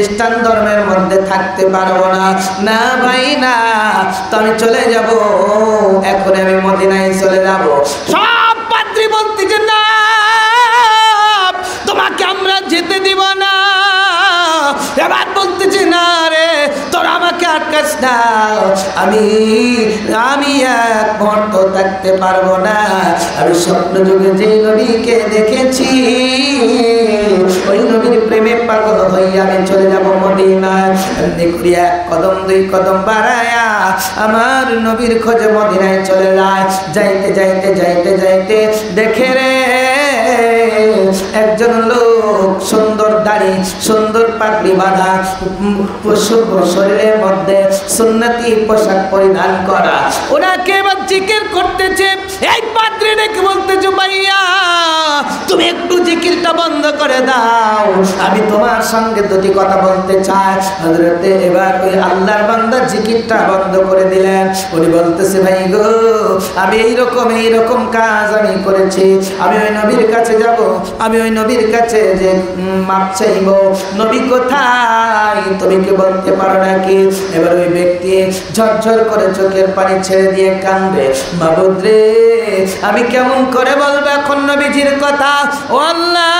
খ্রিস্টান ধর্মের মধ্যে থাকতে পারবো না। না ভাই না, তো আমি চলে যাব, এখন আমি মদিনায় চলে যাব। সব পাদ্রী বলতেছে না, তোমাকে আমরা যেতে দিব না। এবার বলতেছে না রে, তোরা আমাকে আটকাস না, আমি এক মুহূর্ত থাকতে পারবো না। আমি স্বপ্ন যুগে যে নবীকে দেখেছি, ওই নবীর প্রেমে পাগল হইয়া আমি চলে যাব মদিনায়। এমনি করিয়া এক কদম দুই কদম বাড়ায়া আমার নবীর খোঁজে মদিনায় চলে যায়। যাইতে যাইতে যাইতে যাইতে দেখে রে একজন লোক, সুন্দর দাড়ি, সুন্দর পাগড়ি বাঁধা, শরীরের মধ্যে সুন্নতি পোশাক পরিধান করা, ওনাকে এবার জিকির করতেছে। এই পাদ্রী ডেকে বলতেছে, ভাইয়া তুমি একটু জিকিরটা বন্ধ করে দাও, আমি তোমার সঙ্গে দুটি কথা বলতে চাই। হযরতে এবার ওই আল্লাহর বান্দা জিকিরটা বন্ধ করে দিলেন। উনি বলতেছে, ভাই গো, আমি এইরকম কাজ আমি করেছি, আমি ওই নবীর কাছে যাব, আমি ওই নবীর কাছে যে মাপ চাইব। নবী কোথায় তুমি কি বলতে পারো নাকি? এবার ওই ব্যক্তি ঝরঝর করে চোখের পানি ছেড়ে দিয়ে কাঁদবে, মাবুদ রে, আমি কেমন করে বলবো এখন নবীজির কথা? ও আল্লাহ,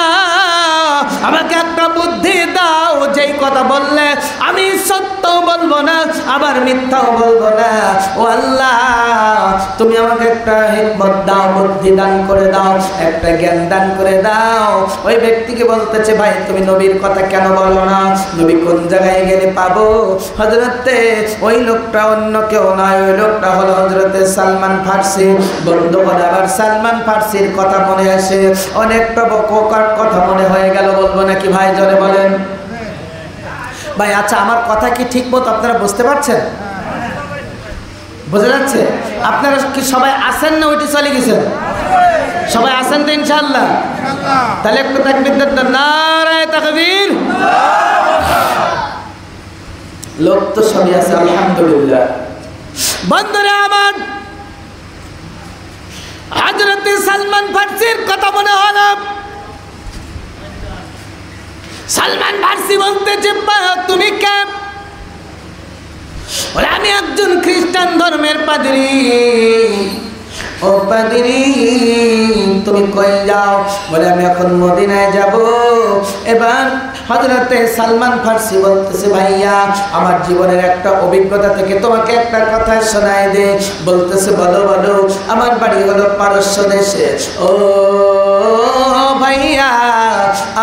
আমাকে একটা বুদ্ধি দাও, যেই কথা বললে আমি সত্যও বলবো না, আবার মিথ্যাও বলবো না। ও আল্লাহ, তুমি আমাকে একটা হিকমত দাও, বুদ্ধি দান করে দাও, একটা জ্ঞান দান করে দাও। ওই ব্যক্তিকে বলতেছে, ভাই তুমি নবীর কথা কেন বলো না? নবী কোন জায়গায় গেলে পাবো? হযরতে ওই লোকটা অন্য কেউ নয়, ওই লোকটা হলো হযরতে সালমান ফার্সি। বন্ধুগণ, আবার সালমান ফার্সির কথা মনে আসে, অনেকটা বকর কথা মনে হয়ে গেল, বলবো নাকি ভাই? জোরে বলেন ভাই। আচ্ছা, আমার কথা কি ঠিক মতো আপনারা বুঝতে পারছেন? বোঝা যাচ্ছে? আপনারা কি সবাই আছেন না ওইটি চলে গেছেন? সবাই আছেন তো ইনশাআল্লাহ? তাহলে একটু তাকবীর দেন, নারায়ে তাকবীর। লোক তো সবই আছে, আলহামদুলিল্লাহ। বন্ধুরা আমার, হযরতে সালমান ফার্সির কথা মনে হলো। সালমান ফার্সি বলতেছে, তুমি কে? বলে, আমি একজন খ্রিস্টান ধর্মের পাদ্রী। ও পাদ্রী, তুমি কই যাও? বলে, আমি এখন মদিনায় যাব। এবার হযরতে সালমান ফার্সি বলতেছে, ভাইয়া আমার জীবনের একটা অভিজ্ঞতা থেকে তোমাকে একটা কথা শোনায় দে। বলতেছে, বলো বলো। আমার বাড়ি হলো পারস্য দেশে। ও ভাইয়া,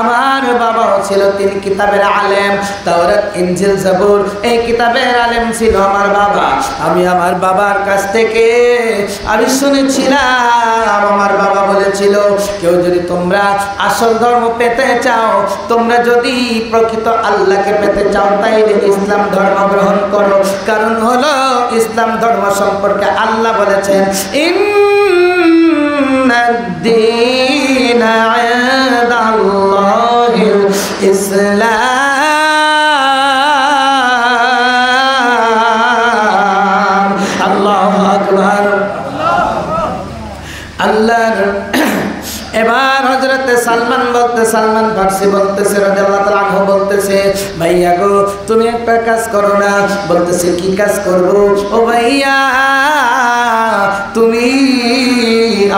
আমার বাবাও ছিল, তিনি কিতাবের আলেম, তাওরাত ইনজিল জাবুর এই কিতাবের আলেম ছিল আমার বাবা। আমি আমার বাবার কাছ থেকে আমি শুনেছিলাম, আমার বাবা বলেছিল, কেউ যদি তোমরা আসল ধর্ম পেতে চাও, তোমরা যদি প্রকৃত আল্লাহকে পেতে চাও, তাইলে ইসলাম ধর্ম গ্রহণ করো। কারণ হলো, ইসলাম ধর্ম সম্পর্কে আল্লাহ বলেছেন, ইন্নাদ-দীনা ইনদাল্লাহিল ইসলাম। আল্লাহু আকবার, আল্লাহর। এবার হযরতে সালমান ফার্সি বলতেছে, রাদিয়াল্লাহু তাআলা আনহু বলতেছে, ভাইয়া গো, তুমি একটা কাজ করো না। বলতেছে, কি কাজ করব? ও ভাইয়া, তুমি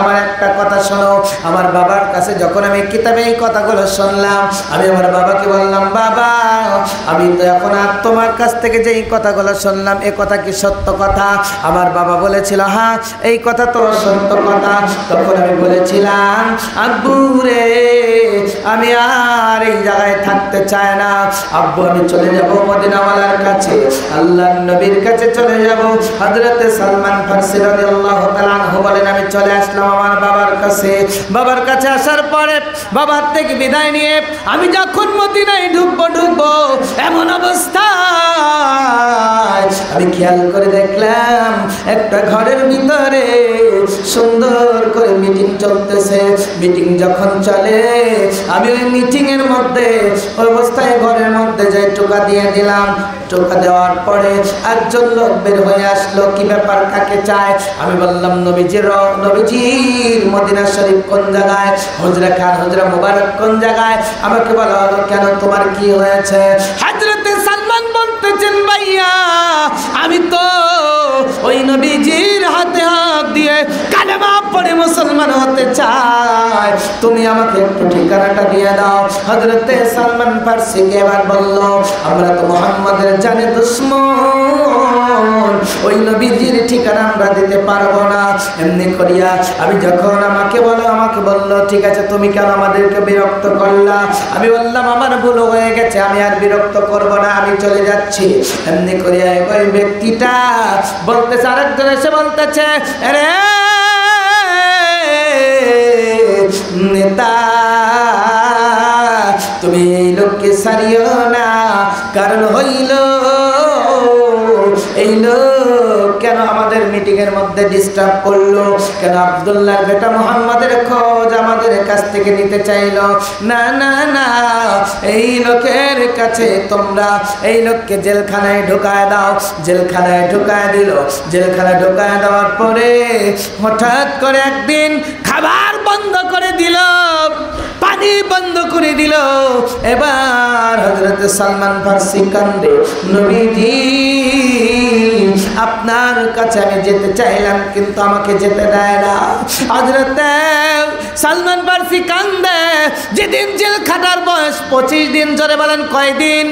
আমার একটা কথা শোনো। আমার বাবার কাছে যখন আমি কিতাবে এই কথাগুলো শুনলাম, আমি আমার বাবাকে বললাম, বাবা, আমি তো এখন আর তোমার কাছ থেকে যে এই কথাগুলো শুনলাম, এ কথা কি সত্য কথা? আমার বাবা বলেছিল, হ্যাঁ, এই কথা তো সত্য কথা। তখন আমি বলেছিলাম, আব্বু রে, আমি আর এই জায়গায় থাকতে চাই না। আব্বু, আমি চলে যাব মদিনাওয়ালার কাছে, আল্লাহর নবীর কাছে চলে যাব। হযরতে সালমান ফার্সি রাদিয়াল্লাহু তাআলা আনহু বলেন, আমি চলে আসলাম আমার বাবার কাছে। বাবার কাছে আসার পরে বাবার থেকে বিদায় নিয়ে আমি যখন মদিনায় ঢুকবো, এমন অবস্থায় আমি খেয়াল করে দেখলাম একটা ঘরের ভিতরে সুন্দর করে মিটিং চলতেছে। মিটিং যখন চলে, আমি ওই মিটিং এর মধ্যে অবস্থায় ঘরের মধ্যে যাই টোকা দিয়ে দিলাম। টোকা দেওয়ার পরে একজন লোক বের হয়ে আসলো, কি ব্যাপার, কাকে চায়? আমি বললাম, নবীজির মদিনা শরীফ কোন জায়গায়, হুজরা খান, হুজরা মুবারক কোন জায়গায়? আমাকে বলা হলো, কেন, তোমার কি হয়েছে? হযরত বলতেছেন ভাইয়া আমি তো ওই নবীজির হাতে হাত দিয়ে কালেমা পড়ে মুসলমান হতে চাই, তুমি আমাকে একটু ঠিকানাটা দিয়ে দাও। হযরতে সালমান ফারসি এবার বলল আমরা তো মুহাম্মাদের জানে দুশমন, ওই নবীজির ঠিকানা আমরা দিতে পারবো না। এমনি করিয়া আমি যখন আমাকে বললো ঠিক আছে তুমি কেন আমাদেরকে বিরক্ত করলা, আমি বললাম আমার ভুল হয়ে গেছে, আমি আর বিরক্ত করব না, আমি চলে যাচ্ছি। এমনি করিয়া ওই ব্যক্তিটা বলতেছে, আরেকজন এসে বলতেছে আরে নেতা তুমি এই লোককে সারিও না, কারণ হইল এই লোক কেন আমাদের মিটিং এর মধ্যে ডিস্টার্ব করলো, কেন আব্দুল্লাহর বেটা মুহাম্মাদের খোঁজ আমাদের কাছ থেকে নিতে চাইলো। না না না, এই লোকের কাছে তোমরা এই লোককে জেলখানায় ঢুকায় দাও। জেলখানায় ঢুকায় দিল। জেলখানায় ঢুকায় দেওয়ার পরে হঠাৎ করে একদিন খাবার বন্ধ করে দিল, পানি বন্ধ করে দিল। এবার হযরত সালমান ফারসি কান্দে, নবীজি আপনার কাছে আমি যেতে চাইলাম কিন্তু আমাকে যেতে দেয় না। হযরত সালমান ফারসি কান্দে। যেদিন জেল খাটার বয়স 25 দিন, জোরে বলেন কয়দিন?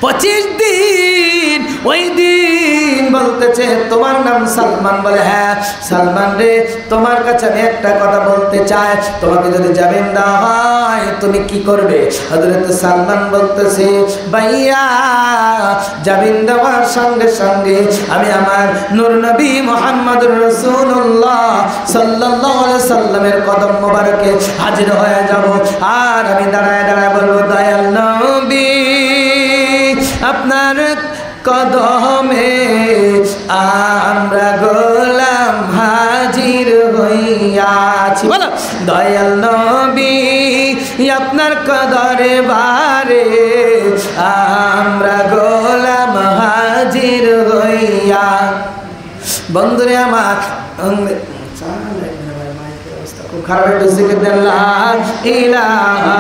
25 দিন। ওই দিন বলতেছে তোমার নাম সালমান? বলে হ্যাঁ। সালমান রে তোমার কাছে আমি একটা কথা বলতে চাই, তোমাকে যদি জামিন দেওয়া হয় তুমি কি করবে? হযরত সালমান বলতেছে ভাইয়া জামিন দেওয়ার সঙ্গে সঙ্গে আমি আমার নূর নবী মুহাম্মদুর রাসূলুল্লাহ সাল্লাল্লাহু আলাইহি সাল্লামের কদম মোবারকে হাজির হয়ে যাব, আর আমি দাঁড়ায় দাঁড়ায় বলবো দয়াল নবী আপনার কদমে আমরা গোলাম হাজির হইয়াছি। বলো দয়াল নবী আপনার কদরে বারে আমরা গোলাম হাজির হইয়া। বন্ধুরে আমার খুব খারাপ একটু জিকির দেন লা ইলাহা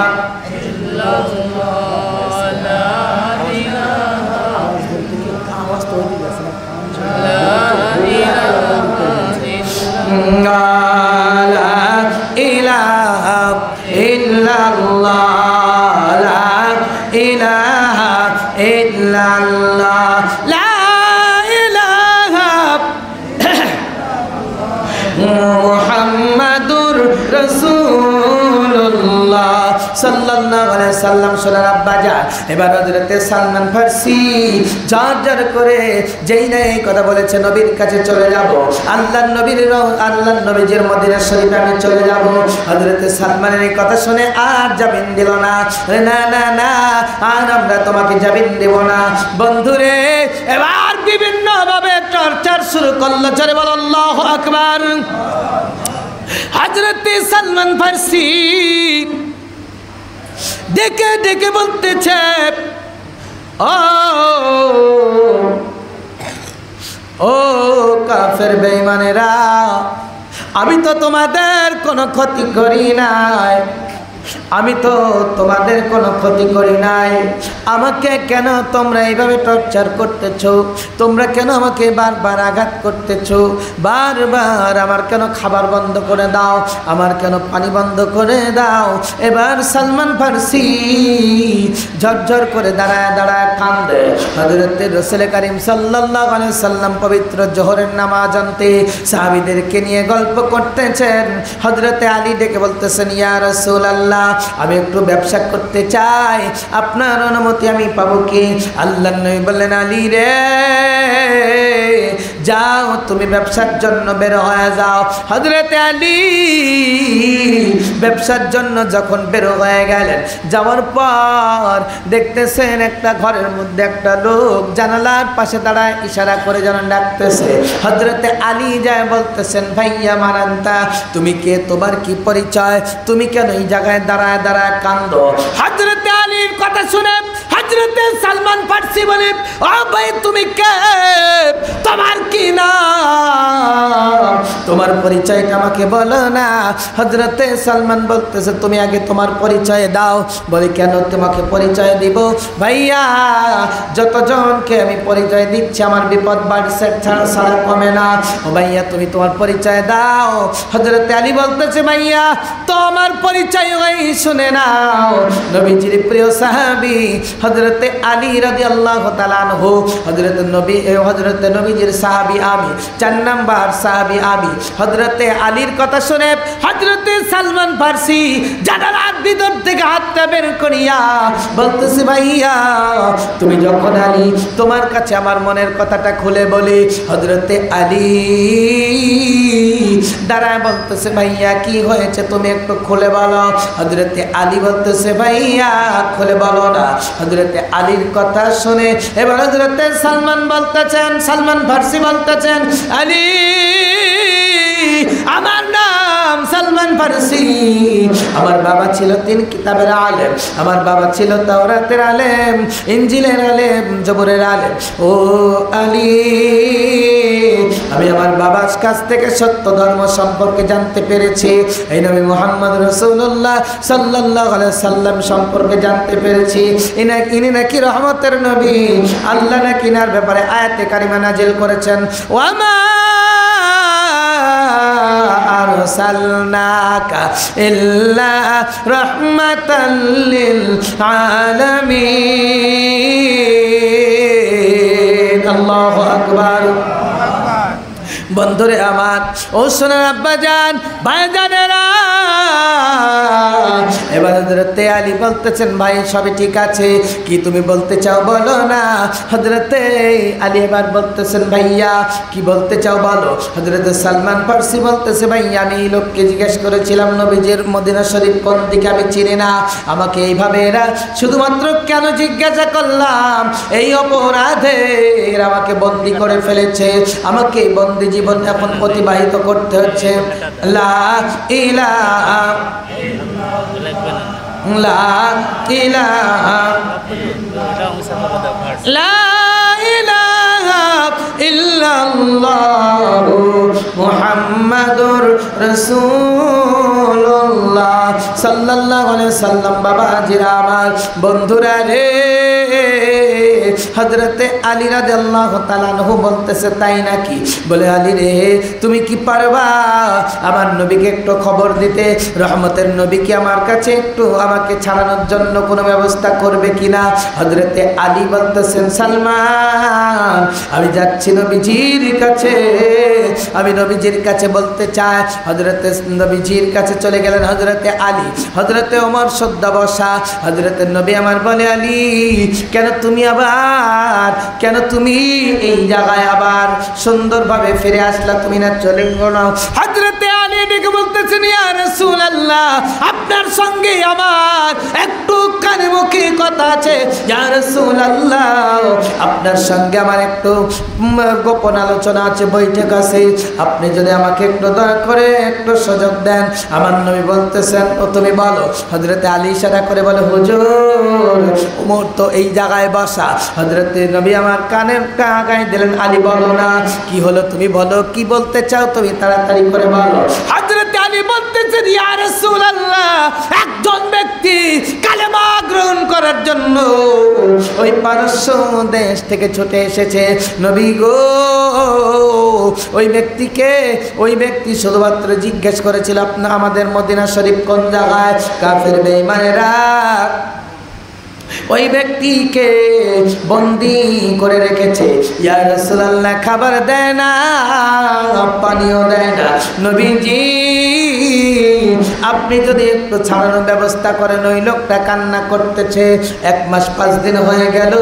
মুহাম্মাদুর রাসূলুল্লাহ সাল্লাল্লাহু আলাইহি সাল্লাম। শোনার আব্বা যান, এবার হযরতে সালমান ফারসি ঝরঝর করে যেই না এই কথা বলেছে নবীর কাছে চলে যাব, আল্লাহর নবীজির মদিনা শরীফে আমি চলে যাব। হযরতে সালমানের এই কথা শুনে আর জামিন দিল না। না না না, আর আমরা তোমাকে জামিন দেব না। বন্ধুরে এবার বিভিন্ন ভাবে টর্চার শুরু করলো। জোরে বলো আল্লাহু আকবার। হযরতে সালমান ফারসি ডেকে ডেকে বলতেছে ও কাফের বেঈমানেরা, আমি তো তোমাদের কোনো ক্ষতি করি নাই, আমি তো তোমাদের কোনো ক্ষতি করি নাই, আমাকে কেন তোমরা এইভাবে টর্চার করতেছো? তোমরা কেন আমাকে বারবার আঘাত করতেছো? বারবার আমার কেন খাবার বন্ধ করে দাও, আমার কেন পানি বন্ধ করে দাও? এবার সালমান ফারসি ঝরঝর করে দাঁড়ায় দাঁড়ায় কান্দে। হযরতে রাসূল করিম সাল্লাল্লাহু আলাইহি সাল্লাম পবিত্র জোহরের নামাজ আনতে সাহাবীদেরকে নিয়ে গল্প করতেছেন। হযরতে আলী ডেকে বলতেছেন ইয়া রাসূলুল্লাহ আমি একটু ব্যবসা করতে চাই, আপনার অনুমতি আমি পাবো কি? আল্লাহর নবী বললেন আলী রে যাও তুমি ব্যবসার জন্য বের হয়ে যাও। হযরতে আলী ব্যবসার জন্য যখন বের হয়ে গেলেন, যাওয়ার পর দেখতেছেন একটা ঘরের মধ্যে একটা লোক জানালার পাশে দাঁড়ায় ইশারা করে যেন ডাকতেছে। হযরতে আলী যায় বলতেছেন ভাইয়া মারান্তা তুমি কে, তোমার কি পরিচয়, তুমি কেন এই জায়গায় দাঁড়ায় দাঁড়ায় কান্দো? হযরতে আলীর কথা শুনে হযরত হযরতে সালমান ফারসি বলে, ও ভাই তুমি কে, তোমার কি নাম, তোমার পরিচয়টা আমাকে বলো না। হযরতে সালমান বলতেছে তুমি আগে তোমার পরিচয় দাও। বলে কেন তোমাকে পরিচয় দিব ভাইয়া, যতজনকে আমি পরিচয় দিচ্ছি আমার বিপদ বাড়ছে ছাড়া কমে না। ও ভাইয়া তুমি তোমার পরিচয় দাও। হযরতে আলী বলতেছে ভাইয়া তোমার পরিচয় ওই শুনে নাও। নবীজির প্রিয় সাহাবী হযরতে আলী রাদিয়াল্লাহু তাআলা আনহু, হযরতে নবীজির সাহাবী আমি, 4 নাম্বার সাহাবী আমি। হযরতে আলীর কথা শুনে হযরতে সালমান ফারসি জানালার ভিতর থেকে হাতটা বের করিয়া বলতেছে ভাইয়া তুমি যখন আলী তোমার কাছে আমার মনের কথাটা খুলে বলি। হযরতে আলী দাঁড়ায় বলতেছে ভাইয়া কি হয়েছে তুমি একটু খুলে বলো। হযরতে আলী বলতেছে ভাইয়া খুলে বলো না। হযরতে আলীর কথা শুনে এবার হযরতে সালমান ফারসি বলতেছেন আলী আমার নাম সালমান ফারসি, আমার বাবা ছিল 3 কিতাবের আলেম, আমার বাবা ছিল তাওরাতের আলেম, ইনজিলের আলেম, জবরের আলেম। ও আলী আমি আমার বাবার কাছ থেকে সত্য ধর্ম সম্পর্কে জানতে পেরেছি, এই নবী মুহাম্মদ রাসূলুল্লাহ সাল্লাল্লাহু আলাইহি সাল্লাম সম্পর্কে জানতে পেরেছি ইনি নাকি রহমতের নবী। আল্লাহ নাকি ইনার ব্যাপারে আয়াতে কারিমা নাজিল করেছেন, ওয়ামা আরসালনাকা ইল্লা রাহমাতাল লিল আলামিন। আল্লাহু আকবার। বন্ধুরে আমার, ও সোনার আব্বাজান ভাইজানেরা, এবার হযরতে আলী বলতেছেন ভাই সবই ঠিক আছে, কি তুমি বলতে চাও বলো না। হযরতে আলী এবার বলতেছেন ভাইয়া কি বলতে চাও বলো। হযরতে সালমান ফারসি বলতেছে ভাইয়া আমি এই লোককে জিজ্ঞেস করেছিলাম নবীজির মদিনা শরীফ কোন দিকে, আমি চিনি না, আমাকে এইভাবে এরা শুধুমাত্র কেন জিজ্ঞাসা করলাম, এই অপরাধে এরা আমাকে বন্দী করে ফেলেছে, আমাকে বন্দী জীবন এখন অতিবাহিত করতে হচ্ছে। লা ইলাহা লা ইলাহা লা ইলাহা ইল্লাল্লাহু মুহাম্মাদুর রাসূলুল্লাহ সাল্লাল্লাহু আলাইহি সাল্লাম। বাবাজিরা আমার, বন্ধুরা রে, হযরতে আলী রাদিয়াল্লাহু তাআলা আনহু বলতেছে তাই নাকি। বলে আলী রে তুমি কি পারবা আমার নবীকে একটু খবর দিতে, রহমতের নবীকে আমার কাছে একটু আমাকে ছাড়ানোর জন্য কোনো ব্যবস্থা করবে কিনা। হযরতে আলী বলতেছেন সালমান আমি যাচ্ছি নবীজির কাছে, আমি নবীজির কাছে বলতে চাই। হযরতে নবীজির কাছে চলে গেলেন হযরতে আলী, হযরতে ওমর সদ্দা বসা। হযরতে নবী আমার বলে আলী কেন তুমি এই জায়গায় আবার সুন্দরভাবে ফিরে আসলা, তুমি না চলে গেলো। হযরতে আলী ডেকে বলতেছেন ইয়া রাসূলুল্লাহ আপনার সঙ্গে আমার একটু কানে মুখে কথা আছে। ইয়া রাসূলুল্লাহ আপনার সঙ্গে আমার একটু গোপন আলোচনা আছে, বৈঠক আছে, আপনি যদি আমাকে একটু দয়া করে একটু সুযোগ দেন। আমার নবী বলতেছেন ও তুমি বলো। হযরতে আলী ইশারা করে বলে হুজুর ওমর তো এই জায়গায় বসা। হযরতে নবী আমার কানের কাগায় দিলেন আলী বলো না, কি হলো তুমি বলো, কি বলতে চাও তুমি তাড়াতাড়ি করে বলো। হযরতে আলী বলতেছেন ইয়া রাসূলুল্লাহ একজন ব্যক্তি কালেমা গ্রহণ করার জন্য ওই পারস্য দেশ থেকে ছুটে এসেছে নবী গো। ওই ব্যক্তি শুধুমাত্র জিজ্ঞেস করেছিল আপনার আমাদের মদিনা শরীফ কোন জায়গায়। কাফের বেঈমানেরা ওই ব্যক্তিকে বন্দী করে রেখেছে। ইয়া রাসূলুল্লাহ খাবার দেয় না, পানিও দেয় না। নবীজি আপনি যদি একটু ছাড়ানোর ব্যবস্থা করেন। ওই লোকটা কান্না করতেছে, 1 মাস 5 দিন হয়ে গেল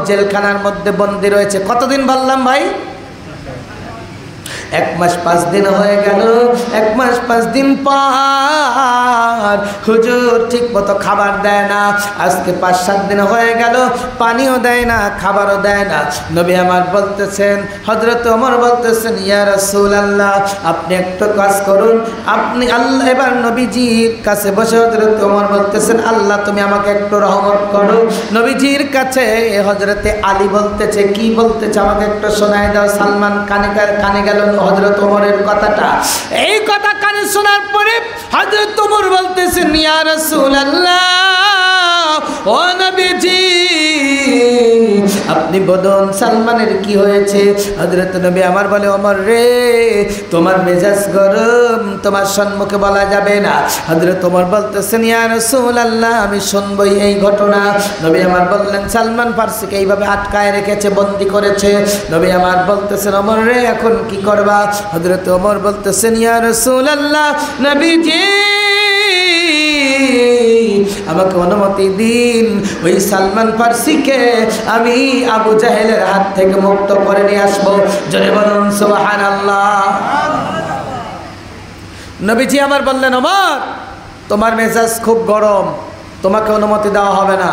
জেলখানার মধ্যে বন্দী রয়েছে। কতদিন বললাম ভাই? 1 মাস 5 দিন হয়ে গেল। 1 মাস 5 দিন পর হুজুর ঠিক মতো খাবার দেয় না। আজকে 5-7 দিন হয়ে গেল, পানিও দেয় না, খাবারও দেয় না। নবী আমার বলতেছেন, হযরত ওমর বলতেছেন, ইয়া রাসূলুল্লাহ আপনি একটা কাজ করুন, আপনি আল্লাহ। এবার নবীজির কাছে বসে হযরত ওমর বলতেছেন, আল্লাহ তুমি আমাকে একটু রহমত করো। নবীজির কাছে হযরতে আলী বলতেছে, কি বলতেছে আমাকে একটু শোনায় দাও। সালমান কানে গেল হযরত ওমরের কথাটা। এই কথা কানে শোনার পরে হযরত ওমর বলতেছেন, ইয়া রাসূলুল্লাহ ও নবীজি আপনি বলুন সালমানের কি হয়েছে। হযরত নবী আমার বলে, ওমর রে তোমার মেজাজ গরম, তোমার সম্মুখে বলা যাবে না। হযরত ওমর বলতেছেন, ইয়া রাসূলুল্লাহ আমি শুনবই এই ঘটনা। নবী আমার বললেন, সালমান ফার্সিকে এইভাবে আটকায় রেখেছে, বন্দী করেছে। নবী আমার বলতেছেন, ওমর রে এখন কি করবা। হযরত ওমর বলতেছেন, ইয়া রাসূলুল্লাহ নবীজি আমাকে অনুমতি দিন, ওই সালমান ফার্সিকে আমি আবু জাহেলের হাত থেকে মুক্ত করে নিয়ে আসবো। জোরে বলুন সুবহানাল্লাহ। নবীজি আমার বললেন, ওমর তোমার মেজাজ খুব গরম, তোমাকে অনুমতি দেওয়া হবে না।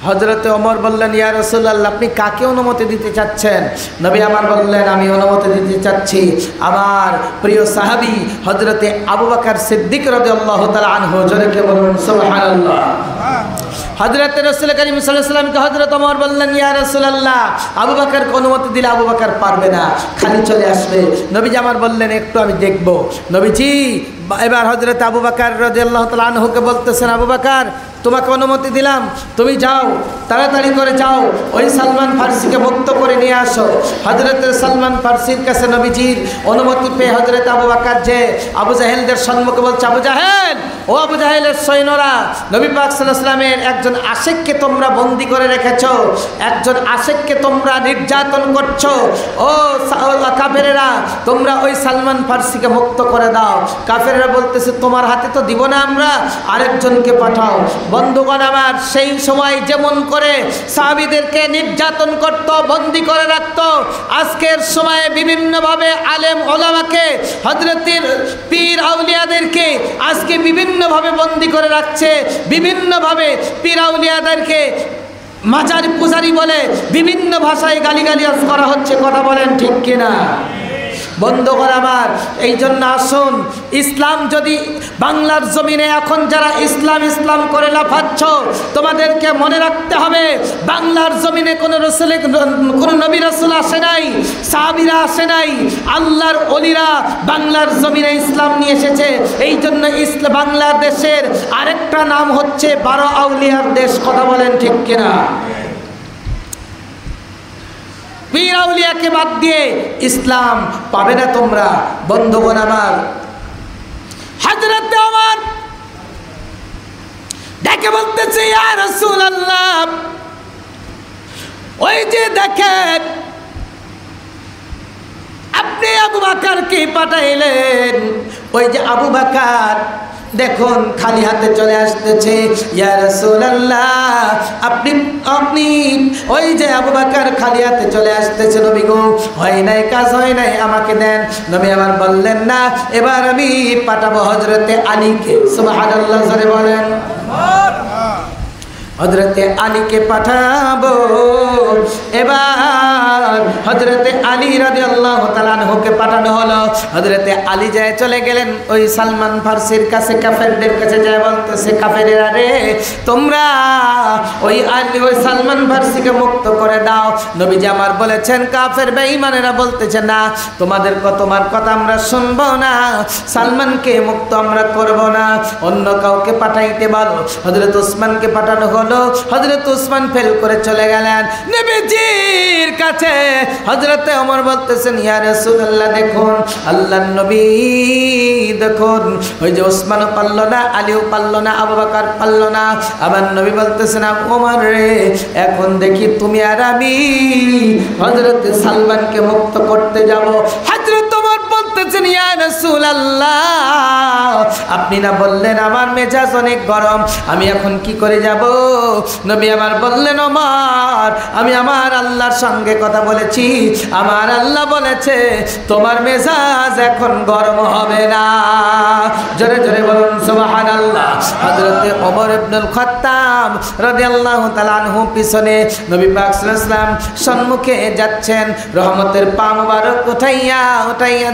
হযরতে ওমর বললেন, ইয়া রাসূলুল্লাহ আপনি কাকে অনুমতি দিতে চাচ্ছেন। নবী আমার বললেন, আমি অনুমতি দিতে চাচ্ছি আমার প্রিয় সাহাবী হযরতে আবু বকর সিদ্দিক রাদিয়াল্লাহু তাআলা আনহু। জোরে বলুন সুবহানাল্লাহ। হযরত রাসূল করিম সাল্লাল্লাহু আলাইহি ওয়াসাল্লামকে হযরত ওমর বললেন, ইয়া রাসূলুল্লাহ আবু বকরকে অনুমতি দিলে আবু বকর পারবে না, খালি চলে আসবে। নবীজি আমার বললেন, একটু আমি দেখব। নবীজি এবার হযরত আবু বকর রাদিয়াল্লাহু তাআলা আনহুকে বলতেছেন, আবু বকর তোমাকে অনুমতি দিলাম, তুমি যাও, তাড়াতাড়ি করে যাও, ওই সালমান ফার্সিকে মুক্ত করে নিয়ে আসো। হযরত সালমান ফার্সির কাছে নবীজির অনুমতি পেয়ে হযরত আবু বকর যে আবু জাহেলদের সম্মুখে বলছে, আবু জাহেল ও আবু জাহেলের সৈন্যরা, নবী পাক সাল্লাল্লাহু আলাইহি ওয়াসাল্লামের একজন আশিককে তোমরা বন্দী করে রেখেছো, একজন আশিককে তোমরা নির্যাতন করছো। ও কাফেরেরা তোমরা ওই সালমান ফার্সিকে মুক্ত করে দাও। কাফেরেরা বলতেছে, তোমার হাতে তো দিব না আমরা, আরেকজনকে পাঠাও। বন্ধুগণ আমার, সেই সময় যেমন করে সাহাবীদেরকে নির্যাতন করত, বন্দী করে রাখত, আজকের সময়ে বিভিন্নভাবে আলেম ওলামাকে হযরতের পীর আউলিয়াদেরকে আজকে বিভিন্নভাবে বন্দী করে রাখছে, বিভিন্নভাবে পীর আউলিয়াদেরকে মাজার পূজারি বলে বিভিন্ন ভাষায় গালিগালিয়াজ করা হচ্ছে। কথা বলেন ঠিক কিনা? বন্ধুগণ আমার, এই জন্য আসুন, ইসলাম যদি বাংলার জমিনে এখন যারা ইসলাম ইসলাম করে লাফাচ্ছ, তোমাদেরকে মনে রাখতে হবে বাংলার জমিনে কোনো নবী রাসূল আসে নাই, সাহাবীরা আসে নাই, আল্লাহর ওলিরা বাংলার জমিনে ইসলাম নিয়ে এসেছে। এই জন্য বাংলাদেশের আরেকটা নাম হচ্ছে 12 আউলিয়ার দেশ। কথা বলেন ঠিক কিনা? পীর আউলিয়াকে বাদ দিয়ে ইসলাম পাবে না তোমরা। বন্ধুগণ আমার, হযরত ওমর ডেকে বলতেছে, ইয়া রাসূলুল্লাহ ওই যে দেখেন আপনি আবু বকরকে পাঠাইলেন, ওই যে আবু বকর দেখুন খালি হাতে চলে আসতেছে। ইয়া রাসূলুল্লাহ আপনি ওই যে আবু বকর খালি হাতে চলে আসতেছে, নবী গো হয় নাই, কাজ হয় নাই, আমাকে দেন। নবী আমার বললেন, না এবার আমি পাঠাবো হযরতে আলীকে। সুবহানাল্লাহ জোরে বলেন। হযরতে আলীকে পাঠাবো। এবার হযরতে আলী রাদিয়াল্লাহু তাআলা আনহুকে পাঠানো হলো। হযরতে আলী যায় চলে গেলেন ওই সালমান ফার্সির কাছে, কাফেরদের কাছে যায় বলতেছে, কাফেরেরা রে তোমরা ওই সালমান ফার্সিকে মুক্ত করে দাও। নবীজি আমার বলেছেন, কাফের বেঈমানেরা বলতেছে, না তোমার কথা আমরা শুনবো না, সালমানকে মুক্ত আমরা করব না, অন্য কাউকে পাঠাইতে বলো। হযরত ওসমানকে পাঠানো হলো। হযরত ওসমান ফেল করে চলে গেলেন নবীজির কাছে। হযরতে ওমর বলতেছেন, ইয়া রাসূলুল্লাহ দেখুন আল্লাহর নবী দেখুন, ওই যে ওসমানও পারল না, আলীও পারল না, আবু বকর পারল না। আমার নবী বলতেছেন, ওমর রে এখন দেখি তুমি আর আমি হযরত সালমানকে মুক্ত করতে যাব। হযরত ওমর বলতেছেন ইয়া রাসূলুল্লাহ আপনি না বললেন আমার মেজাজ অনেক গরম, আমি এখন কি করে যাব? নবী আমার বললেন ওমর আমি আমার আল্লাহর সঙ্গে কথা বলেছি, আমার আল্লাহ বলেছে তোমার মেজাজ এখন গরম হবে না। জোরে জোরে বলুন সুবহানাল্লাহ। হযরতে ওমর ইবনুল খাত্তাব রাদিয়াল্লাহু তাআলা আনহু পিছনে, নবী পাক সাল্লাল্লাহু আলাইহি ওয়াসাল্লাম সম্মুখে যাচ্ছেন, রহমতের পা মোবারক উঠাইয়া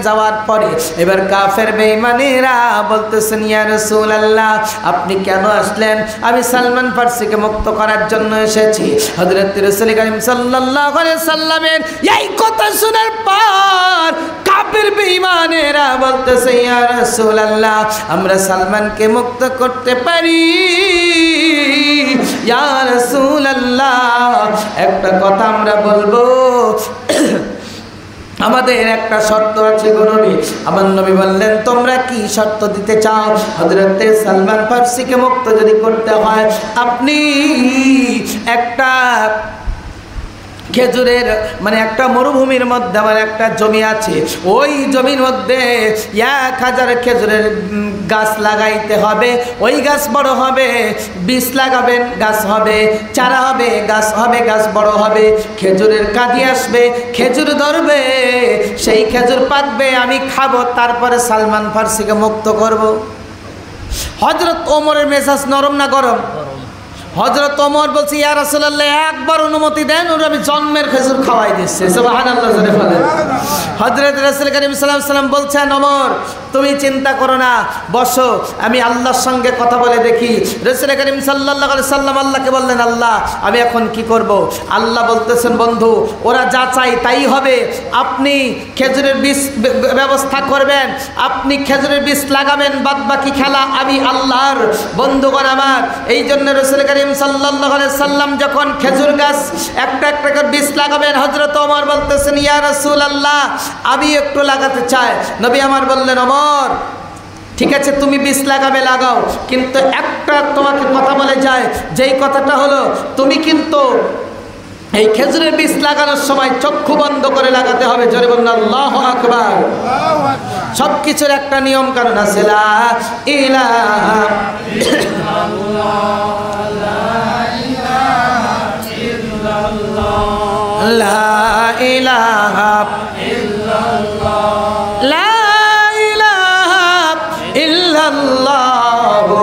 যাওয়ার পরে এবার কাফের বেঈমানেরা বলতেছেন ইয়া রাসূলুল্লাহ আপনি কেন আসলেন? আমি সালমান ফারসিকে মুক্ত করার জন্য এসেছি। হযরত রাসূল করিম সাল্লাল্লাহু আলাইহি সাল্লামের এই কথা শোনার পর কাফের বেঈমানেরা বলতেছে ইয়া রাসূলুল্লাহ আমরা সালমানকে মুক্ত করতে পারি। ইয়া রাসূলুল্লাহ একটা কথা আমরা বলবো, আমাদের একটা শর্ত আছে গো নবী। আমার নবী বললেন তোমরা কি শর্ত দিতে চাও? হযরতে সালমান ফারসিকে মুক্ত যদি করতে হয় আপনি একটা খেজুরের মানে একটা মরুভূমির মধ্যে আমার একটা জমি আছে, ওই জমির মধ্যে 1000 খেজুরের গাছ লাগাইতে হবে। ওই গাছ বড় হবে, বীজ লাগাবেন গাছ হবে, চারা হবে গাছ হবে, গাছ বড় হবে, খেজুরের কাঁদি আসবে, খেজুর ধরবে, সেই খেজুর পাকবে, আমি খাবো, তারপরে সালমান ফারসিকে মুক্ত করব। হযরত ওমরের মেজাজ নরম না গরম? হযরত ওমর বলছে ইয়া রাসূলুল্লাহ একবার অনুমতি দেন, ওর আমি জন্মের খেজুর খাওয়াই দিচ্ছি। সুবহানাল্লাহ জোরে বলেন। হযরত রাসূল করিম সাল্লাল্লাহু আলাইহি ওয়াসাল্লাম বলছেন ওমর তুমি চিন্তা করো না, বসো, আমি আল্লাহর সঙ্গে কথা বলে দেখি। রাসূল করিম সাল্লাল্লাহু আলাইহি ওয়াসাল্লাম আল্লাহকে বললেন আল্লাহ আমি এখন কি করব? আল্লাহ বলতেছেন বন্ধু ওরা যা চাই তাই হবে, আপনি খেজুরের বীজ ব্যবস্থা করবেন, আপনি খেজুরের বীজ লাগাবেন, বাদ বাকি খেলা আমি আল্লাহর। বন্ধুগণ আমার, এই জন্য রাসূল করিম সাল্লাল্লাহু আলাইহি সাল্লাম যখন খেজুর গাছ একটা একটা করে বীজ লাগাবেন, হযরত ওমর বলতেছেন ইয়া রাসূলুল্লাহ আমি একটু লাগাতে চাই। নবী আমার বললেন ওমর ঠিক আছে তুমি বীজ লাগাবে লাগাও, কিন্তু একটা তোমাকে কথা বলে যায়, যেই কথাটা হলো তুমি কিন্তু এই খেজুরের বীজ লাগানোর সময় চক্ষু বন্ধ করে লাগাতে হবে। জোরে বলুন আল্লাহু আকবার। সব কিছুর একটা নিয়ম কানুন আছে। লা ইলাহা লা ইলাহা লা ইলাহা ইল্লাল্লাহু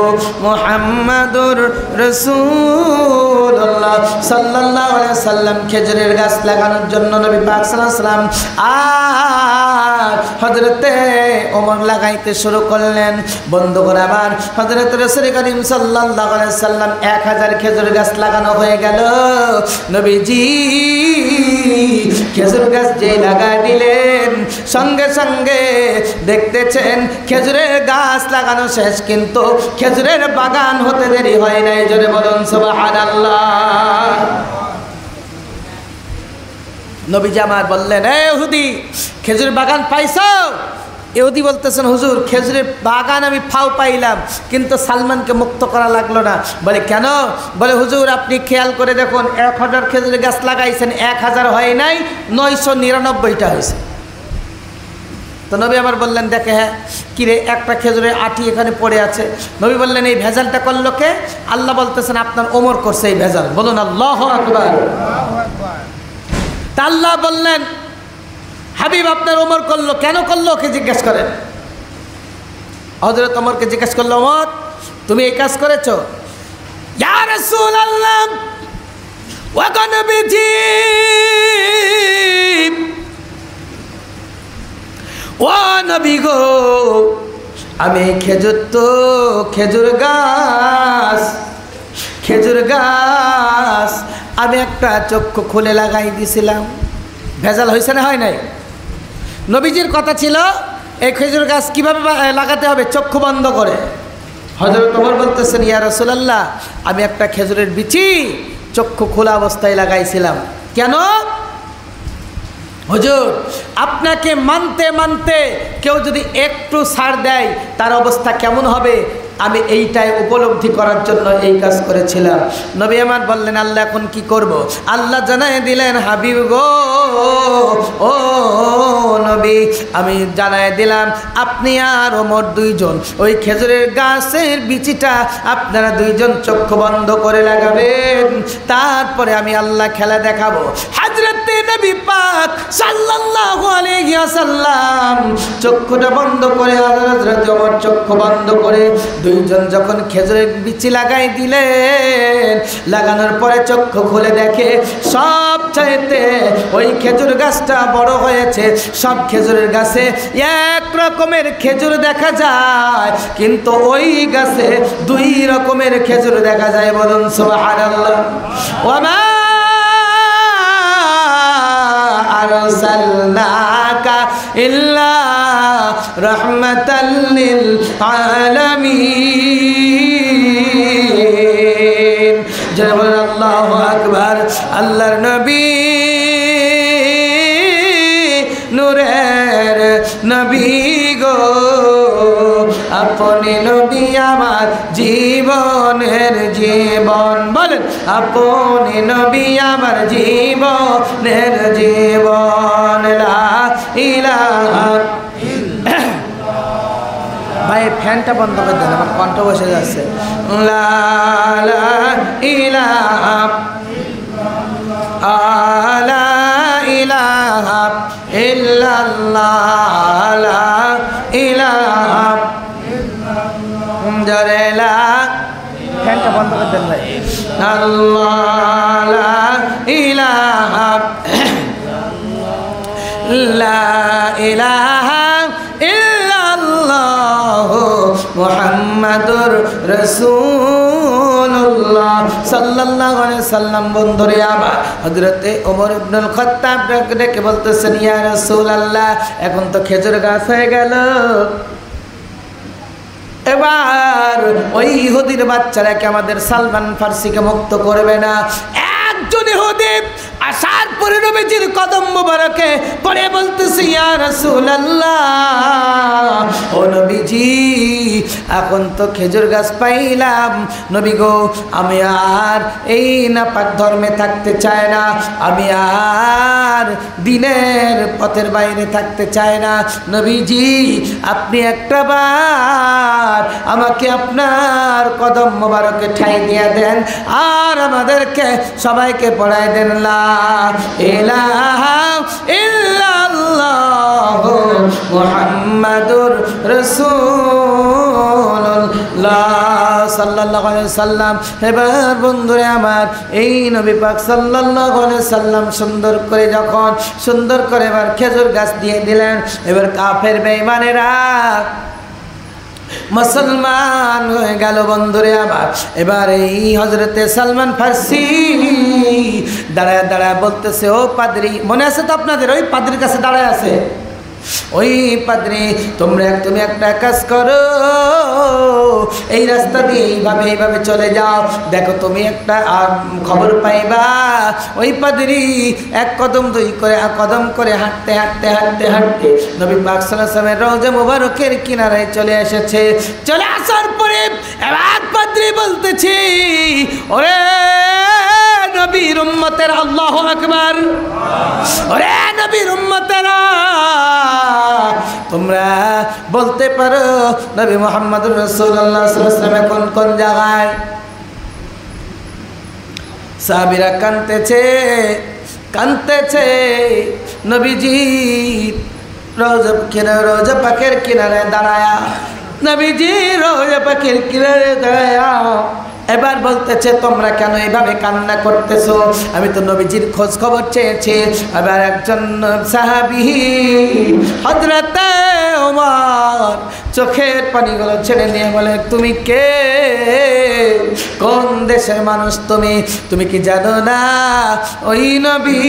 মুহাম্মাদুর রাসূলুল্লাহ সাল্লাল্লাহু আলাইহি ওয়াসাল্লাম খেজুরের গাছ লাগানোর জন্য নবী পাক সাল্লাল্লাহু আলাইহি ওয়াসাল্লাম আর হযরতে ওমর লাগাইতে শুরু করলেন। বন্ধুগণ আমার, হযরত রাসূল করিম সাল্লাল্লাহু আলাইহি ওয়াসাল্লাম 1000 খেজুর গাছ লাগানো হয়ে গেল। নবীজি খেজুর গাছ যে লাগাই দিলেন সঙ্গে সঙ্গে দেখতেছেন খেজুরের গাছ লাগানো শেষ, কিন্তু খেজুরের বাগান হতে দেরি হয় নাই। জোরে বলুন সুবহানাল্লাহ। নবীজি আমার বললেন এ ইহুদি খেজুর বাগান পাইছো? ইহুদি বলতেছেন হুজুর খেজুরের বাগান আমি ফাও পাইলাম, কিন্তু সালমানকে মুক্ত করা লাগলো না। বলে কেন? বলে হুজুর আপনি খেয়াল করে দেখুন 1000 খেজুরের গাছ লাগাইছেন, 1000 হয় নাই, 999টা হয়েছে। তো নবী আমার বললেন দেখে হ্যাঁ কিরে একটা খেজুরের আটি এখানে পড়ে আছে। নবী বললেন এই ভেজালটা করলো কে? আল্লাহ বলতেছেন আপনার ওমর করছে এই ভেজাল। বলুন আল্লাহু আকবার। তা আল্লাহ বললেন হাবিব আপনার ওমর করলো, কেন করলো ওকে জিজ্ঞেস করেন। হযরত ওমরকে জিজ্ঞেস করলো ওমর তুমি এই কাজ করেছো? ইয়া রাসূলুল্লাহ ওয়া নবীজি ও নবী গো আমি খেজুর গাছ আমি একটা চক্ষু খুলে লাগাই দিছিলাম। ভেজাল হয়েছে না হয় নাই? নবীজির কথা ছিল এই খেজুর গাছ কীভাবে লাগাতে হবে? চক্ষু বন্ধ করে। হযরত ওমর বলতেছেন ইয়া রাসূলুল্লাহ আমি একটা খেজুরের বিচি চক্ষু খোলা অবস্থায় লাগাইছিলাম। কেন? হুজুর আপনাকে মানতে মানতে কেউ যদি একটু ছাড় দেয় তার অবস্থা কেমন হবে আমি এইটাই উপলব্ধি করার জন্য এই কাজ করেছিলাম। নবী আমার বললেন আল্লাহ এখন কি করব? আল্লাহ জানাই দিলেন হাবিব গো ও নবী আমি জানাই দিলাম আপনি আর ওমর দুইজন ওই খেজুরের গাছের বিচিটা আপনারা দুইজন চক্ষু বন্ধ করে লাগাবেন, তারপরে আমি আল্লাহ খেলা দেখাবো। হযরত নবী পাক সাল্লাল্লাহু আলাইহি ওয়াসাল্লাম চক্ষুটা বন্ধ করে হযরত ওমর চক্ষু বন্ধ করে দুইজন যখন খেজুরের বিচি লাগাই দিলেন, লাগানোর পরে চক্ষু খুলে দেখে সব চাইতে ওই খেজুর গাছটা বড় হয়েছে। সব খেজুরের গাছে এক রকমের খেজুর দেখা যায়, কিন্তু ওই গাছে দুই রকমের খেজুর দেখা যায়। বলুন সুবহানাল্লাহ। ওয়ামা আরসালনাকা ইল্লা রাহমাতাল লিল আলামিন। জয় বলেন আল্লাহু আকবার। আল্লাহর নবী নূরের নবী গো আপনি নবী আমার জীবনের জীবন। বলেন আপনি নবী আমার জীবনের জীবন। লা ইলাহা ভাই ফ্যানটা বন্ধ করে দেন, আমার কণ্ঠ বসে যাচ্ছে। লা ইলাহা লা ইলাহা ইল্লাল্লাহ লা ইলাহা জরেলা ফ্যানটা বন্ধ করে দেন ভাই। আল্লাহ লা ইলাহা লা ইলাহা ইল্লাল্লাহ মুহাম্মাদুর রাসূলুল্লাহ সাল্লাল্লাহু আলাইহি সাল্লাম। বন্ধুরে আবার হযরতে ওমর ইবনুল খাত্তাব ডেকে বলতেছেন ইয়া রাসূলুল্লাহ এখন তো খেজুর গাছ হয়ে গেল, এবার ওই ইহুদির বাচ্চারা কি আমাদের সালমান ফার্সিকে মুক্ত করবে না? একজন ইহুদি আসার পরে নবীজির কদম মোবারকে পড়ে বলতেছে ইয়া রাসূলুল্লাহ ও নবীজি এখন তো খেজুর গাছ পাইলাম, নবী গো আমি আর এই নাপাক ধর্মে থাকতে চাই না, আমি আর দিনের পথের বাইরে থাকতে চাই না। নবীজি আপনি একটা বার আমাকে আপনার কদম মোবারকে ঠাঁই দিয়ে দেন আর আমাদেরকে সবাইকে পড়ায় দেন লা ইলাহা ইল্লাল্লাহ মুহাম্মাদুর রাসূলুল্লাহ সাল্লাল্লাহু আলাইহি সাল্লাম। এবার বন্ধুরে আমার এই নবী পাক সাল্লাল্লাহু আলাইহি সাল্লাম সুন্দর করে এবার খেজুর গাছ দিয়ে দিলেন। এবার কাফের বেঈমানেরা মুসলমান হয়ে গেল। বন্ধুরে আবার এবার এই হযরতে সালমান ফার্সি দাঁড়ায় দাঁড়ায় বলতেছে ও পাদ্রী, মনে আছে তো আপনাদের ওই পাদ্রীর কাছে দাঁড়ায় আছে, ওই পাদ্রী তুমি একটা কাজ করো, এই রাস্তা দিয়ে এইভাবে চলে যাও, দেখো তুমি একটা খবর পাইবা ওই পাদ্রী এক কদম দুই কদম করে হাঁটতে নবী পাক সাল্লাল্লাহু আলাইহি ওয়াসাল্লামের রওজা মুবারকের কিনারায় চলে এসেছে। চলে আসার পরে এবার পাদ্রী বলতেছি ওরে নবীর উম্মতের আল্লাহু আকবার, ওরে নবীর উম্মতেরা তোমরা বলতে পারো নবী মুহাম্মদুর রাসূলুল্লাহ সাল্লাল্লাহু আলাইহি ওয়াসাল্লাম এখন কোন জায়গায়? সাহাবীরা কাঁদতেছে নবীজি রওজা পাকের কিনারে দাঁড়ায়া, নবীজি রওজা পাকের কিনারে দাঁড়ায়া এবার বলতেছে তোমরা কেন এইভাবে কান্না করতেছো? আমি তো নবীজির খোঁজ খবর চেয়েছি। এবার একজন সাহাবী হযরতে ওমর চোখের পানিগুলো ছেড়ে নিয়ে বলে তুমি কে, কোন দেশের মানুষ তুমি কি জানো না ওই নবী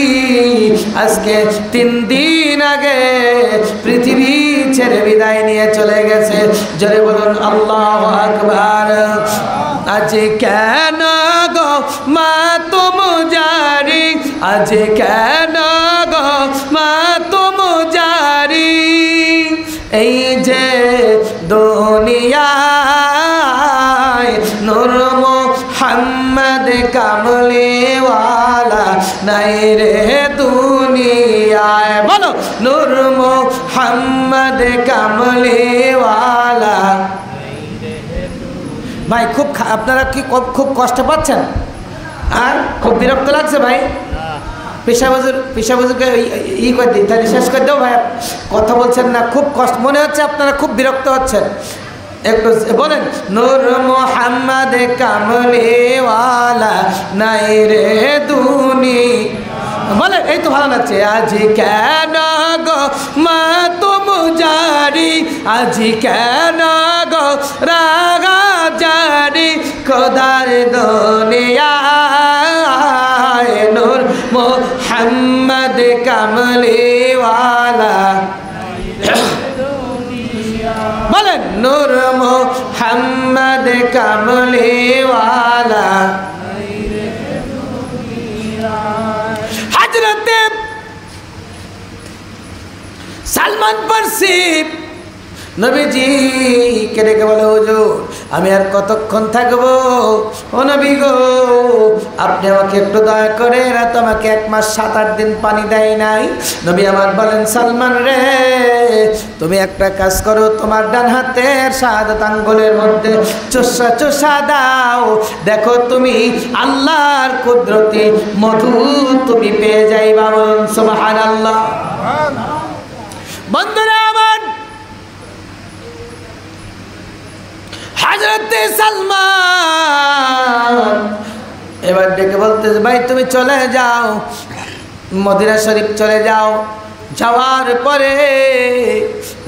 আজকে 3 দিন আগে পৃথিবী ছেড়ে বিদায় নিয়ে চলে গেছে। জোরে বলুন আল্লাহু আকবার। আজ কেন গো মা তুম জারি, আজ কেন গো মা তুম জারি, এই যে দুনিয়া কামলিওয়ালা নাই রে দুনিয়ায়। বলো নূর মোহাম্মদ কামলিওয়ালা। ভাই খুব আপনারা কি খুব কষ্ট পাচ্ছেন আর খুব বিরক্ত লাগছে ভাই? পেশাবুজুকে ই করে দিই, তাহলে শেষ করে দাও ভাই। কথা বলছেন না, খুব কষ্ট মনে হচ্ছে, আপনারা খুব বিরক্ত হচ্ছেন। একটু বলেন নূর মোহাম্মদ কামলিওয়ালা নাই রে দুনি। বলেন, এই তো ভালো লাগছে। আজি কেন গো মা তুম জারি, আজি কেন গো রাগা জারি, খোদার দুনিয়ায় নূর মোহাম্মদ কামলিওয়ালা। বলেন নূর মোহাম্মদ কামলিওয়ালা। হযরতে সালমান ফারসি নবীজি কে ডেকে বলে, হুজুর আমি আর কতক্ষণ থাকবো? ও নবী গো, আপনি আমাকে একটু দয়া করে, এরা তো আমাকে 1 মাস 7-8 দিন পানি দেয় নাই। নবী আমার বলেন, সালমান রে তুমি একটা কাজ করো, তোমার ডান হাতের শাহাদাত আঙ্গুলের মধ্যে চোষা দাও, দেখো তুমি আল্লাহর কুদরতি মধু তুমি পেয়ে যাইবা। বলুন সুবহানাল্লাহ। বন্ধুরা আমার, হযরতে সালমান এবার ডেকে বলতেছে, ভাই তুমি চলে যাও, মদিনা শরীফ চলে যাও। যাওয়ার পরে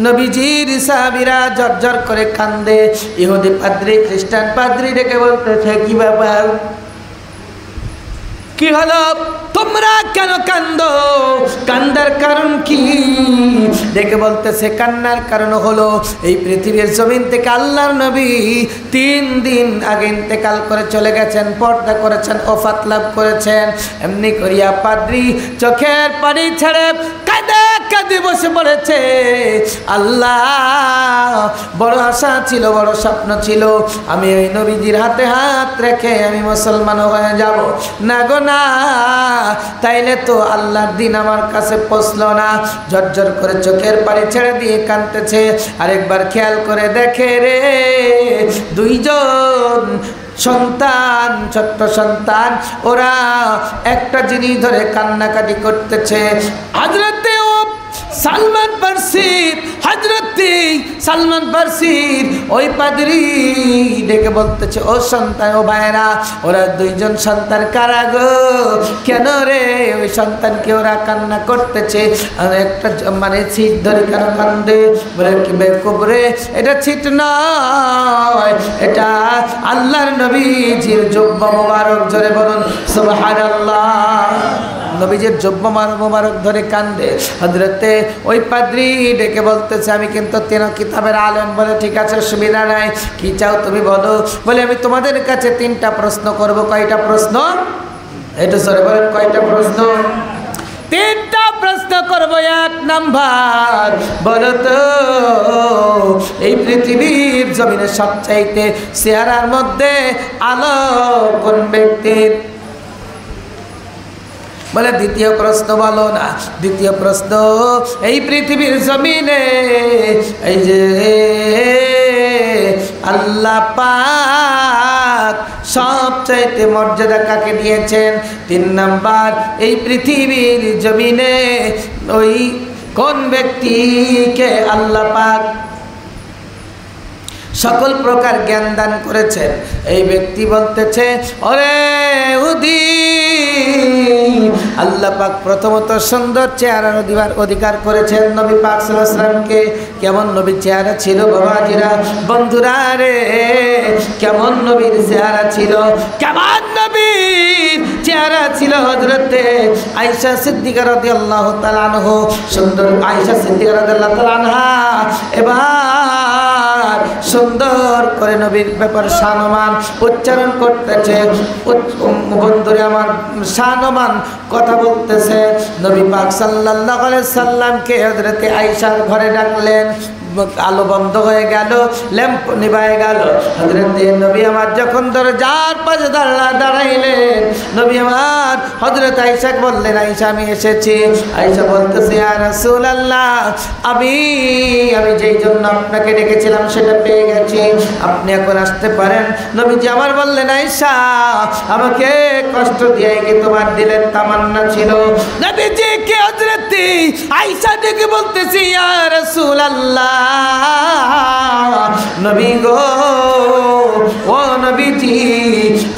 নবীজির সাহাবীরা ঝরঝর করে কান্দে। ইহুদি পাদ্রী, খ্রিস্টান পাদ্রী ডেকে বলতেছে, কি ব্যাপার, কি হলো, তোমরা কেন কান্দো, কান্দার কারণ কি? দেখে বলতেছে, কান্নার কারণ হলো এই পৃথিবীর জমিন থেকে আল্লাহর নবী 3 দিন আগে ইন্তেকাল করে চলে গেছেন, পর্দা করেছেন, ওফাত লাভ করেছেন। এমনি করিয়া পাদ্রী চোখের পানি ছেড়ে কাঁদে কাঁদে বসে পড়েছে। আল্লাহ, বড় আশা ছিল, বড় স্বপ্ন ছিল, আমি ওই নবীজির হাতে হাত রেখে আমি মুসলমান হয়ে যাব। না গো না, তাইলে তো আল্লাহর দিন আমার কাছে পৌঁছলো না। ঝরঝর করে চোখের পানি ছেড়ে দিয়ে কাঁদতেছে। আরেকবার খেয়াল করে দেখে রে, 2 জন সন্তান, ছোট্ট সন্তান, ওরা একটা জিনিস ধরে কান্নাকাটি করতেছে। হযরতে সালমান ফারসি, হযরতে সালমান ফারসির ওই পাদ্রী ডেকে বলতেছে, ও সন্তান, ও ভাইরা, ওরা 2 জন সন্তান কারা গো? কেন রে ওই সন্তানকে ওরা কান্না করতেছে? একটা মানে ছিট ধরে কেন কান্দে? বলে, কি বেকুব রে, এটা ছিট নয়, এটা আল্লাহর নবীজির জুব্বা মোবারক। জোরে বলুন সুবহানাল্লাহ। নবীজির জুব্বা মোবারক ধরে কান্দে। হযরতে ওই পাদ্রী ডেকে বলতেছে, আমি কিন্তু 3 কিতাবের আলেম। বলে, ঠিক আছে, অসুবিধা নাই, কি চাও তুমি বলো। বলে, আমি তোমাদের কাছে 3টা প্রশ্ন করব। কয়টা প্রশ্ন? এটা সরে বলেন, কয়টা প্রশ্ন? 3টা প্রশ্ন করব। 1 নাম্বার, বলো তো এই পৃথিবীর জমিনে সবচাইতে চেহারার মধ্যে আলো কোন ব্যক্তির? বলে, দ্বিতীয় প্রশ্ন বলো না। দ্বিতীয় প্রশ্ন, এই পৃথিবীর জমিনে এই যে আল্লাহ পাক সবচাইতে মর্যাদা কাকে দিয়েছেন? 3 নাম্বার, এই পৃথিবীর জমিনে ওই কোন ব্যক্তিকে আল্লাহ পাক সকল প্রকার জ্ঞান দান করেছেন? এই ব্যক্তি বলতেছে, ওরে উদি, আল্লাহ পাক প্রথমত সুন্দর চেহারার অধিকার করেছেন নবী পাক সাল্লাল্লাহু আলাইহি ওয়াসাল্লামকে। কেমন নবীর চেহারা ছিল বাবাজিরা, বন্ধুরা রে, কেমন নবীর চেহারা ছিল, কেমন নবীর চেহারা ছিল? হযরতে আয়েশা সিদ্দিকা রাদিয়াল্লাহু তাআলা আনহা, সুন্দর আয়েশা সিদ্দিকা রাদিয়াল্লাহু তাআলা আনহা এবার সুন্দর করে নবীর ব্যাপার শানমান উচ্চারণ করতেছে। বন্ধুরে আমার, শানমান কথা বলতেছে। নবী পাক সাল্লাল্লাহু আলাইহি সাল্লামকে হযরতে আয়েশার ঘরে ডাকলেন। আলো বন্ধ হয়ে গেল, ল্যাম্প নিভায় গেল। হযরতে নবী আমার যখন দরজার পাশে দাঁড়াইলেন, নবী আমার হযরত আয়েশাকে বললেন, আয়েশা আমি এসেছি। আয়েশা বলতেছে, ইয়া রাসূলুল্লাহ, আমি যেই জন্য আপনাকে ডেকেছিলাম সেটা পেয়ে গেছি, আপনি এখন আসতে পারেন। নবীজি আমার বললেন, আয়েশা আমাকে কষ্ট দিয়ে কি তোমার দিলের তামান্না ছিল? নবীজি কে হযরত আয়েশা ডেকে বলতেছি, ইয়া রাসূলুল্লাহ, নবী গো, ও নবীজি,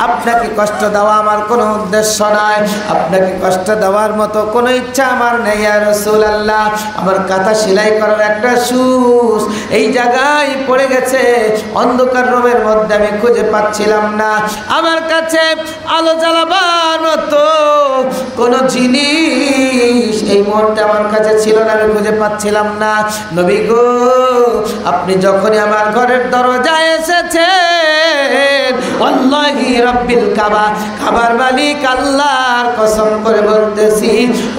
আপনাকে কষ্ট দেওয়া আমার কোনো উদ্দেশ্য নয়, আপনাকে কষ্ট দেওয়ার মতো কোনো ইচ্ছা আমার নেই। ইয়া রাসূলুল্লাহ, আমার কাঁথা সেলাই করার একটা সুস এই জায়গায় পড়ে গেছে, অন্ধকার রুমের মধ্যে আমি খুঁজে পাচ্ছিলাম না, আমার কাছে আলো জ্বালাবার মতো কোনো জিনিস এই মুহূর্তে আমার কাছে ছিল না, আমি খুঁজে পাচ্ছিলাম না। নবী গো, আপনি যখনই আমার ঘরের দরজায় এসেছেন, ওয়াল্লাহি রাব্বিল কাবা, কাবার মালিক আল্লাহর কসম করে বলতেছি,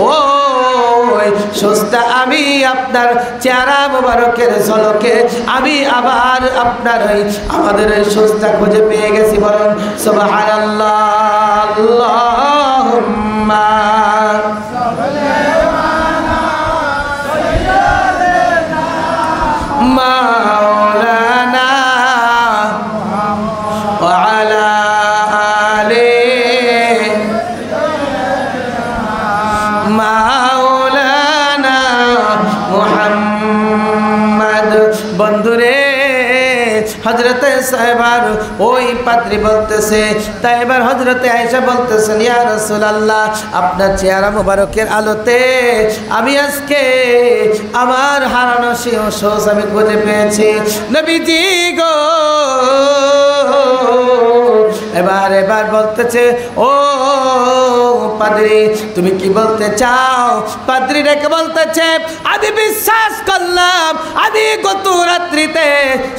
ওই সুস্তা আমি আপনার চেহারা মোবারকের ঝলকে আমি আবার আপনার ওই আমাদের ওই সুস্তা খুঁজে পেয়ে গেছি। বলুন সুবহানাল্লাহ, আল্লাহুম্মা মাওলানা ওয়া আলা আলি মাওলানা মুহাম্মদ। বন্ধুরে, হযরতে সাহেবার ওই পাদ্রী বলতেছে, তাই এবার হযরতে আয়েশা বলতেছেন, ইয়া রাসূলুল্লাহ, আপনার চেহারা মোবারকের আলোতে আমি আজকে আমার হারানো সোস আমি খুঁজে পেয়েছি। নবীজি গো, এবার বলতেছে, ও পাদ্রী তুমি কি বলতে চাও? পাদ্রী রেখে বলতেছে, আমি বিশ্বাস করলাম আমি গত রাত্রিতে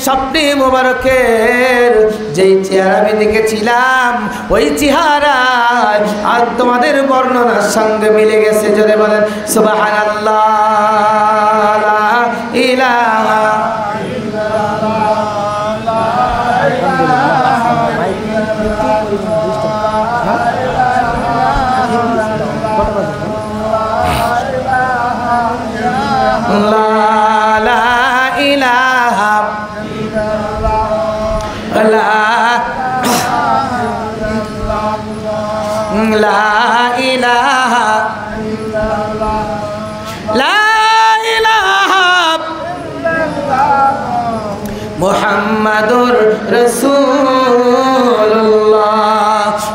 স্বপ্নে মোবারকের যেই চেহারা আমি দেখেছিলাম ওই চেহারায় আর তোমাদের বর্ণনার সঙ্গে মিলে গেছে। জোরে বলেন সুবহানাল্লাহ, লা ইলাহা মুহাম্মাদুর রাসূলুল্লাহ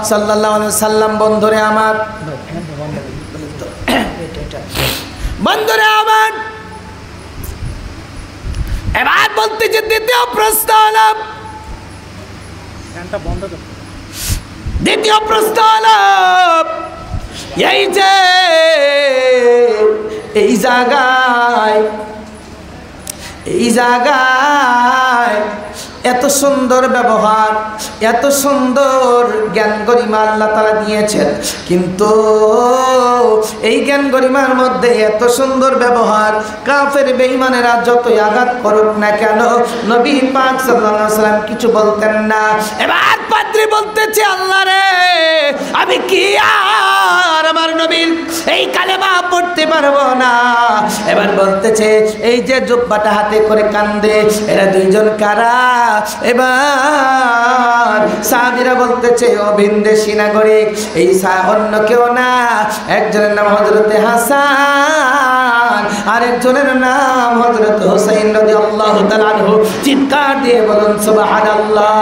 সাল্লাল্লাহু আলাইহি ওয়াসাল্লাম। বন্ধুরে আমার, বন্ধুরে আমার, এবার বলতে যে দ্বিতীয় প্রশ্ন হলো, দ্বিতীয় প্রশ্ন হলো এই যে এই জায়গায় এত সুন্দর ব্যবহার, এত সুন্দর জ্ঞান গরিমা আল্লাহ তাআলা দিয়েছেন, কিন্তু এই জ্ঞান গরিমার মধ্যে এত সুন্দর ব্যবহার কাফের বেঈমানেরা যতই আঘাত করুক না কেন নবী পাক সাল্লাল্লাহু আলাইহি ওয়াসাল্লাম কিছু বলতেন না। এবার পাদ্রী বলতেছে, আল্লাহ রে, আমি কি আর আমার নবীর এই কালেমা পড়তে পারবো না? এবার বলতেছে, এই যে জুব্বাটা হাতে করে কান্দে, এরা দুইজন কারা? এবার সাহাবীরা বলতেছে, ও ভিনদেশী নাগরিক, এই অন্য কেউ না, একজনের নাম হযরতে হাসান, আরেকজনের নাম হযরত হুসাইন রাদিয়াল্লাহু তাআলা আনহু। চিৎকার দিয়ে বলুন সুবহানাল্লাহ।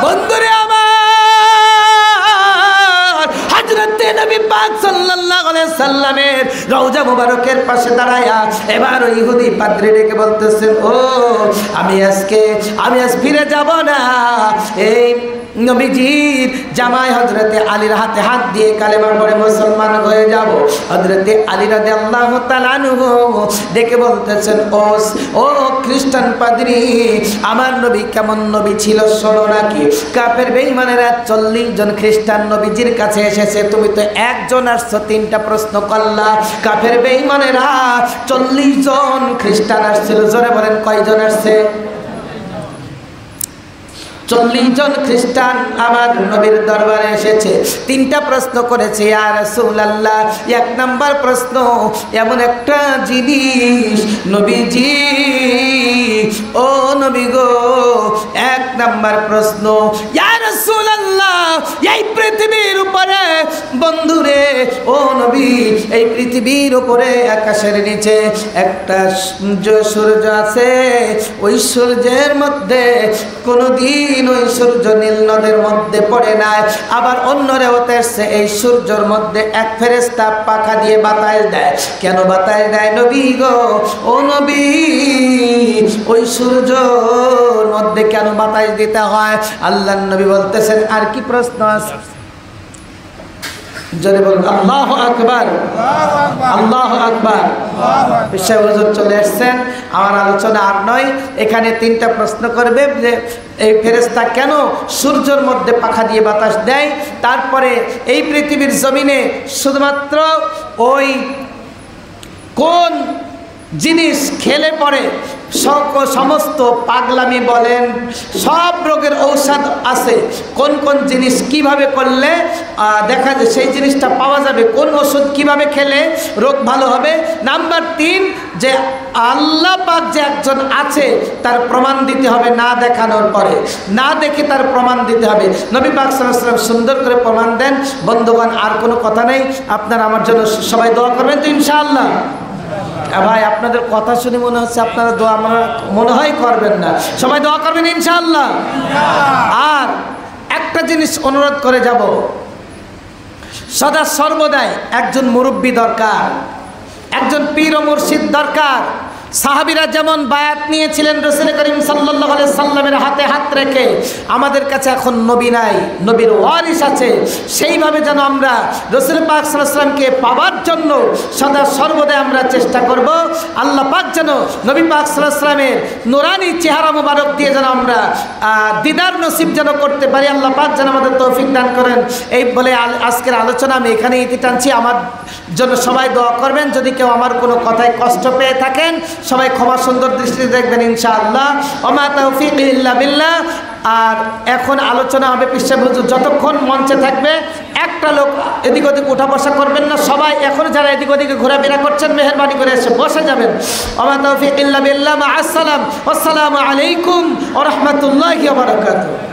বন্ধুরে আমার, হযরতে নবী পাক সাল্লাল্লাহু আলাইহি সাল্লামের রওজা মুবারকের পাশে দাঁড়ায়া এবার ওই ইহুদি পাদ্রী ডেকে বলতেছেন, ও আমি আজ ফিরে যাব না, এই নবীজির জামাই হযরতে আলীর হাতে হাত দিয়ে কালেমা পড়ে মুসলমান হয়ে যাব। হযরতে আলী রাদিয়াল্লাহু তাআলা আনহু ডেকে বলতেছেন, ও খ্রিস্টান পাদ্রী, আমার নবী কেমন নবী ছিল শোনো নাকি। কাফের বেঈমানেরা 40 জন খ্রিস্টান নবীজির কাছে এসেছে, তুমি তো একজন আসছো, 3টা প্রশ্ন করলা। কাফের বেঈমানেরা 40 জন খ্রিস্টান আসছিল, জোরে বলেন কয়জন আসছে? 40 জন খ্রিস্টান আমার নবীর দরবারে এসেছে, 3টা প্রশ্ন করেছে। ইয়া রাসূলুল্লাহ, 1 নাম্বার প্রশ্ন, এমন একটা জিনিস নবীজি, ও নবী গো, 1 নাম্বার প্রশ্ন, ইয়া রাসূলুল্লাহ, এই পৃথিবীর উপরে বন্ধুরে, ও নবী, এই পৃথিবীর উপরে আকাশের নিচে একটা সূর্য আছে, ওই সূর্যের মধ্যে কোনদিন ওই সূর্য নীল নদের মধ্যে পড়ে নাই। আবার অন্য রেওয়াতে এসেছে এই সূর্যের মধ্যে এক ফেরেশতা পাখা দিয়ে বাতাস দেয়। কেন বাতাস দেয় নবী গো? ও নবী, ওই সূর্যের মধ্যে কেন বাতাস দিতে হয়? আল্লাহর নবী বলতেছেন, আর কি প্রশ্ন আছে? জোরে বলুন আল্লাহু আকবার, আল্লাহু আকবার। বিশ্ব হুজুর চলে আসছেন, আমার আলোচনা আর নয়। এখানে 3টা প্রশ্ন করবে যে এই ফেরেশতা কেন সূর্যের মধ্যে পাখা দিয়ে বাতাস দেয়, তারপরে এই পৃথিবীর জমিনে শুধুমাত্র ওই কোন জিনিস খেলে পরে সমস্ত পাগলামি বলেন, সব রোগের ঔষধ আছে, কোন কোন জিনিস কিভাবে করলে দেখা যায় সেই জিনিসটা পাওয়া যাবে, কোন ওষুধ কিভাবে খেলে রোগ ভালো হবে। নাম্বার 3, যে আল্লাহ পাক যে একজন আছে তার প্রমাণ দিতে হবে, না দেখানোর পরে, না দেখে তার প্রমাণ দিতে হবে। নবী পাক সাল্লাল্লাহু আলাইহি ওয়াসাল্লাম সুন্দর করে প্রমাণ দেন। বন্ধুগণ, আর কোনো কথা নেই, আপনারা আমার জন্য সবাই দোয়া করবেন তো ইনশাআল্লাহ। ভাই, আপনাদের কথা শুনে মনে হচ্ছে আপনারা দোয়া আমার মনে হয় করবেন না। সবাই দোয়া করবেন ইনশাআল্লাহ। আর একটা জিনিস অনুরোধ করে যাব, সদা সর্বদাই একজন মুরব্বী দরকার, একজন পীর ও মুর্শিদ দরকার। সাহাবীরা যেমন বায়াত নিয়েছিলেন রাসূল করিম সাল্লাল্লাহু আলাইহি সাল্লামের হাতে হাত রেখে, আমাদের কাছে এখন নবী নাই, নবীর ওয়ারিস আছে। সেইভাবে যেন আমরা রাসূল পাক সাল্লাল্লাহু আলাইহি সাল্লামকে পাওয়ার জন্য সদা সর্বদা আমরা চেষ্টা করব। আল্লাহ পাক যেন নবী পাক সাল্লাল্লাহু আলাইহি সাল্লামের নূরানি চেহারা মোবারক দিয়ে যেন আমরা দিদার নসিব যেন করতে পারি। আল্লাহ পাক যেন আমাদের তৌফিক দান করেন। এই বলে আজকের আলোচনা আমি এখানে ইতি টানছি। আমার জন্য সবাই দোয়া করবেন। যদি কেউ আমার কোনো কথায় কষ্ট পেয়ে থাকেন, সবাই ক্ষমা সুন্দর দৃষ্টিতে দেখবেন ইনশাআল্লাহ। ওমা তাওফীক ইল্লা বিল্লাহ। আর এখন আলোচনা হবে পিসা হুজুর যতক্ষণ মঞ্চে থাকবে। একটা লোক এদিক ওদিক উঠা বসা করবেন না। সবাই এখন যারা এদিক ওদিকে ঘোরাফেরা করছেন, মেহেরবানি করে এসে বসে যাবেন। ওমা তাওফীক ইল্লা বিল্লাহ। মা আসসালাম। আসসালামু আলাইকুম ওয়া রাহমাতুল্লাহি ওয়া বারাকাতুহু।